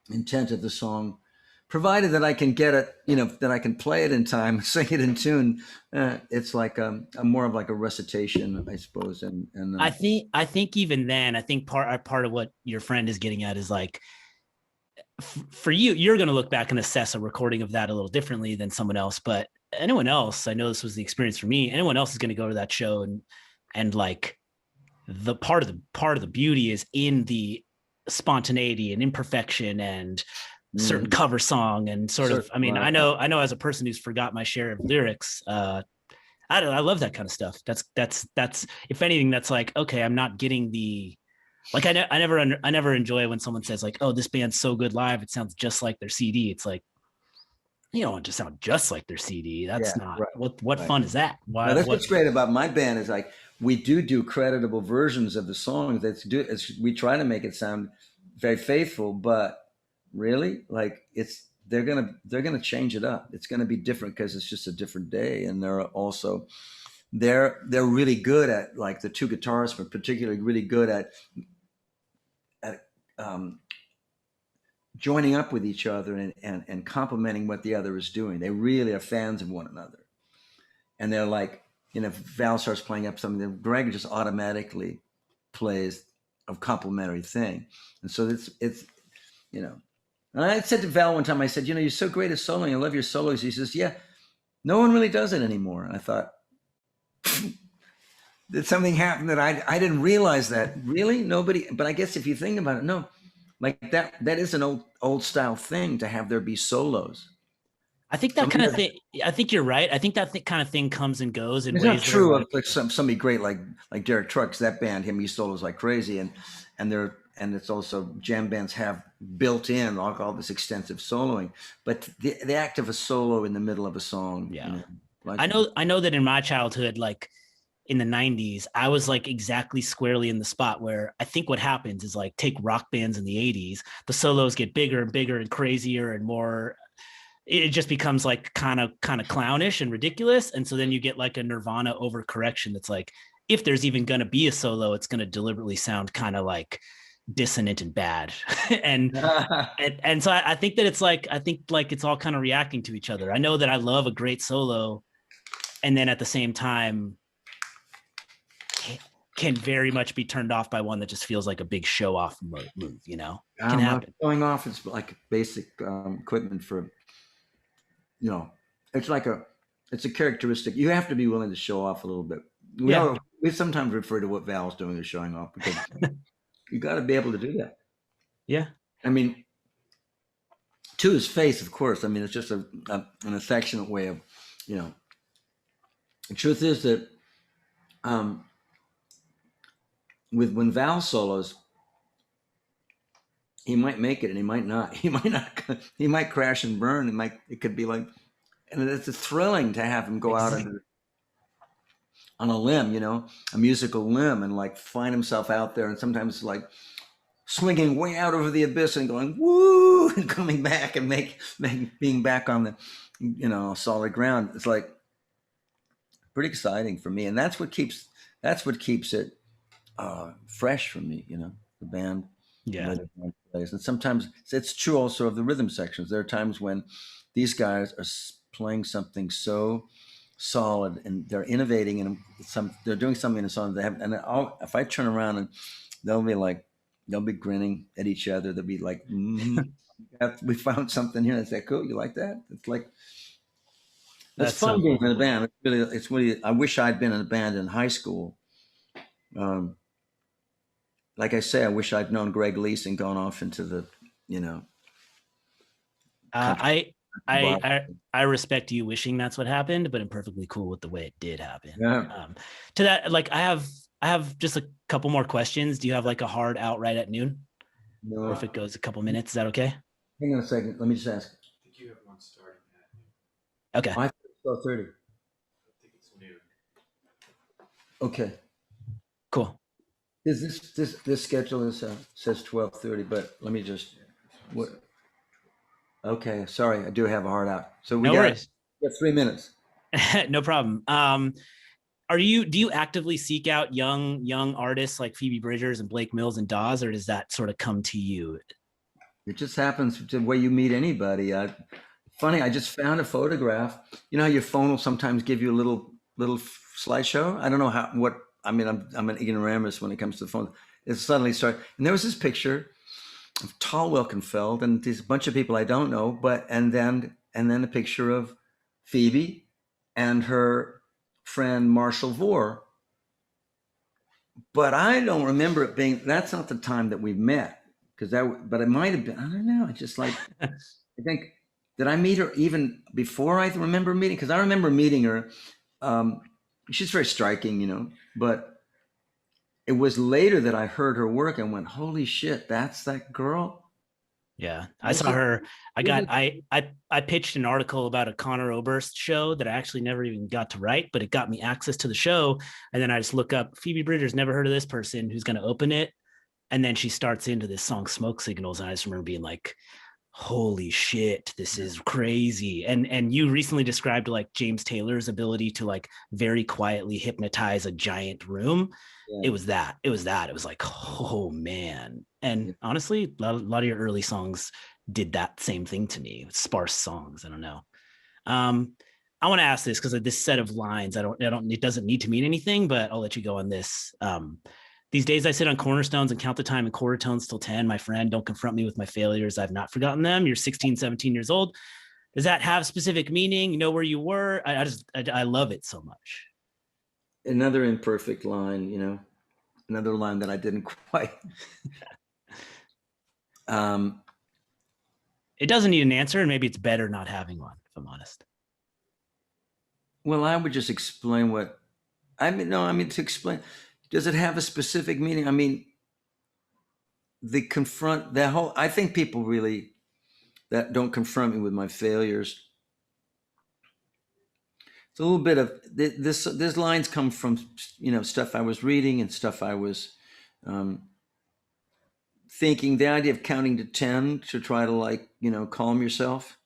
intent of the song, provided that I can get it, that I can play it in time, sing it in tune. It's like a more of like a recitation, I suppose. And I think even then, I think part of what your friend is getting at is like, for you, you're going to look back and assess a recording of that a little differently than someone else. But anyone else, I know this was the experience for me, anyone else is going to go to that show and like, the part of the beauty is in the spontaneity and imperfection and certain cover song and sort of, I mean, I know as a person who's forgot my share of lyrics, I love that kind of stuff. That's if anything, that's like, okay, I'm not getting the, like, I never enjoy when someone says like, "Oh, this band's so good live, it sounds just like their CD." It's like, you don't want to sound just like their CD. That's not right. What fun is that? Why? That's what's great about my band is like we do creditable versions of the songs. We try to make it sound very faithful, but really, like, they're gonna change it up. It's gonna be different because it's just a different day, and they're really good at, like, the two guitarists were particularly really good at joining up with each other and complimenting what the other is doing. They really are fans of one another, and they're like, if Val starts playing up something, then Greg just automatically plays a complimentary thing. And so it's and I said to Val one time, I said, "You're so great at soloing. I love your solos." He says, "Yeah, no one really does it anymore." And I thought, did something happen that I didn't realize that? Really? Nobody? But I guess if you think about it, no, like that is an old style thing to have there be solos. I think that Somebody kind of has, thing. I think you're right. I think that kind of thing comes and goes in it's not ways where true of like like somebody great like Derek Trucks, that band, he solos like crazy, and it's also jam bands have built in all this extensive soloing, but the act of a solo in the middle of a song, yeah. like I know that in my childhood, like in the 90s, I was like exactly squarely in the spot where I think what happens is like take rock bands in the 80s, the solos get bigger and bigger and crazier and more, it just becomes like kind of clownish and ridiculous. And so then you get like a Nirvana overcorrection that's like, if there's even going to be a solo, it's going to deliberately sound kind of like dissonant and bad. and, and so I think that it's like, I think like it's all kind of reacting to each other. I know that I love a great solo, and then at the same time can very much be turned off by one that just feels like a big show off move, can happen. going off is like basic equipment for, it's like it's a characteristic. You have to be willing to show off a little bit. Yeah. We sometimes refer to what Val's doing as showing off, because you got to be able to do that. Yeah. I mean, to his face, of course. I mean, it's just an affectionate way of, the truth is that when Val solos, he might make it and he might not. He might not. He might crash and burn. It could be like, and it's thrilling to have him go out on a limb, a musical limb, and like find himself out there, and sometimes like swinging way out over the abyss and going woo, and coming back and being back on the solid ground. It's like pretty exciting for me, and that's what keeps it fresh for me. The band. Yeah. And sometimes it's true also of the rhythm sections. There are times when these guys are playing something so solid and they're innovating, and they're doing something in a song they haven't. And if I turn around and they'll be grinning at each other. They'll be like, we found something here. It's like, cool. You like that? It's like, it's fun so being cool. in a band. It's really, I wish I'd been in a band in high school. Like I say, I wish I'd known Greg Leisz and gone off into the, I respect you wishing that's what happened, but I'm perfectly cool with the way it did happen. Yeah. To that, like I have just a couple more questions. Do you have like a hard out right at noon? No. Or if it goes a couple minutes, is that okay? Hang on a second. Let me just ask. I think you have one starting at noon. Okay. I think it's 12:30. I think it's noon. Okay. Cool. This schedule says 12:30, but let me just what. Okay, sorry, I do have a hard out. So we got 3 minutes. No problem. Do you actively seek out young artists like Phoebe Bridgers and Blake Mills and Dawes, or does that sort of come to you? It just happens the way you meet anybody. Funny, I just found a photograph. You know how your phone will sometimes give you a little slideshow. I don't know what. I mean, I'm an ignoramus when it comes to the phone. It suddenly started, and there was this picture of Tal Wilkenfeld and this bunch of people I don't know, and then a picture of Phoebe and her friend Marshall Vore. But I don't remember it being. That's not the time that we met, but it might have been. I don't know. It's just like I think, did I meet her even before I remember meeting? Because I remember meeting her. She's very striking, but it was later that I heard her work and went, holy shit, that's that girl. Yeah, I saw her. I pitched an article about a Conor Oberst show that I actually never even got to write, but it got me access to the show. And then I just look up Phoebe Bridgers, never heard of this person, who's going to open it. And then she starts into this song Smoke Signals. And I just remember being like, holy shit, this is crazy. And you recently described like James Taylor's ability to like very quietly hypnotize a giant room. Yeah. It was like, oh man. And honestly, a lot of your early songs did that same thing to me. Sparse songs. I don't know. I want to ask this because of this set of lines. It doesn't need to mean anything, but I'll let you go on this. These days I sit on cornerstones and count the time in quarter tones till 10. My friend, don't confront me with my failures. I've not forgotten them. You're 16, 17 years old. Does that have specific meaning? You know where you were? I love it so much. Another imperfect line, another line that I didn't quite. It doesn't need an answer, and maybe it's better not having one, if I'm honest. Well, I would just explain what I mean. No, I mean to explain. Does it have a specific meaning? I mean, the confront that whole. I think people really that don't confront me with my failures. It's a little bit of this. These lines come from stuff I was reading and stuff I was thinking. The idea of counting to 10 to try to calm yourself.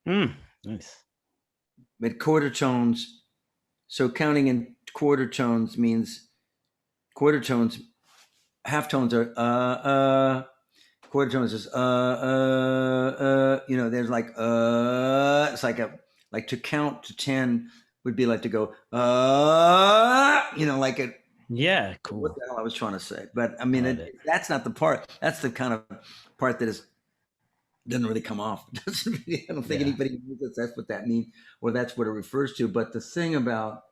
Nice. But quarter tones. So counting in quarter tones means quarter tones. Half tones are quarter tones is there's it's like to count to 10 would be like to go like it. Yeah, cool. What the hell I was trying to say, but I mean that's not the part. That's the kind of part that doesn't really come off. I don't think anybody knows that's what that means or that's what it refers to. But the thing about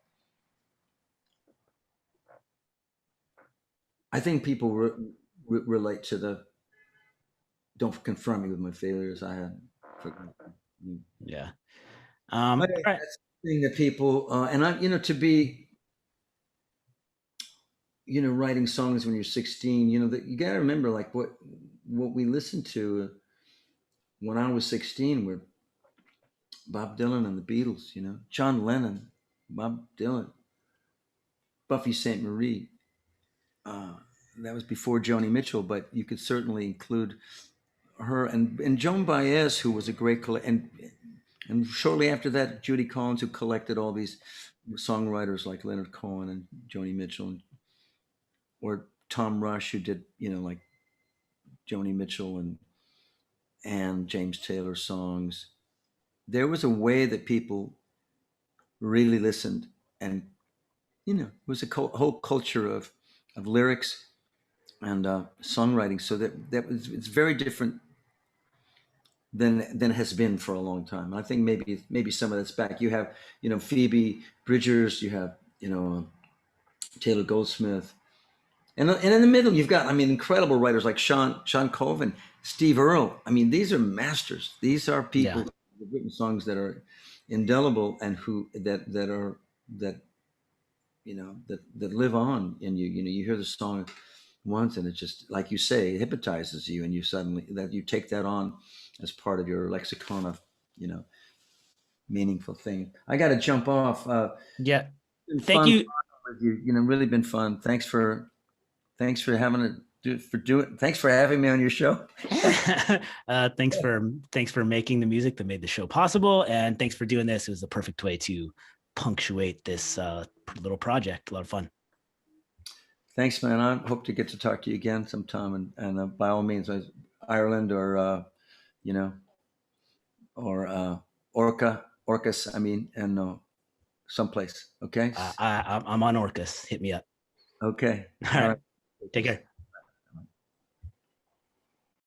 I think people relate to the don't confront me with my failures. I had forgotten. Yeah. But that's the thing that people and I to be writing songs when you're 16, that you got to remember like what we listened to when I was 16 were Bob Dylan and the Beatles, John Lennon, Bob Dylan, Buffy St. Marie. That was before Joni Mitchell, but you could certainly include her and Joan Baez, who was a great and shortly after that, Judy Collins, who collected all these songwriters like Leonard Cohen and Joni Mitchell, or Tom Rush, who did like Joni Mitchell and James Taylor songs. There was a way that people really listened, and it was a whole culture of lyrics and songwriting. So it's very different than it has been for a long time. I think maybe some of that's back. You have Phoebe Bridgers, you have Taylor Goldsmith, and in the middle you've got incredible writers like Sean Colvin, Steve Earle. I mean, these are masters. These are people who have written songs that are indelible and who that live on in you. You hear the song once and it just, like you say, it hypnotizes you, and you suddenly that you take that on as part of your lexicon of meaningful thing. I got to jump off. Thank you. With you. Really been fun. Thanks for having thanks for having me on your show. Thanks for making the music that made the show possible, and thanks for doing this. It was the perfect way to punctuate this little project. A lot of fun. Thanks, man. I hope to get to talk to you again sometime, and by all means, Ireland or or Orcas. I mean, and someplace. Okay. I'm on Orcas. Hit me up. Okay. All right. Take care.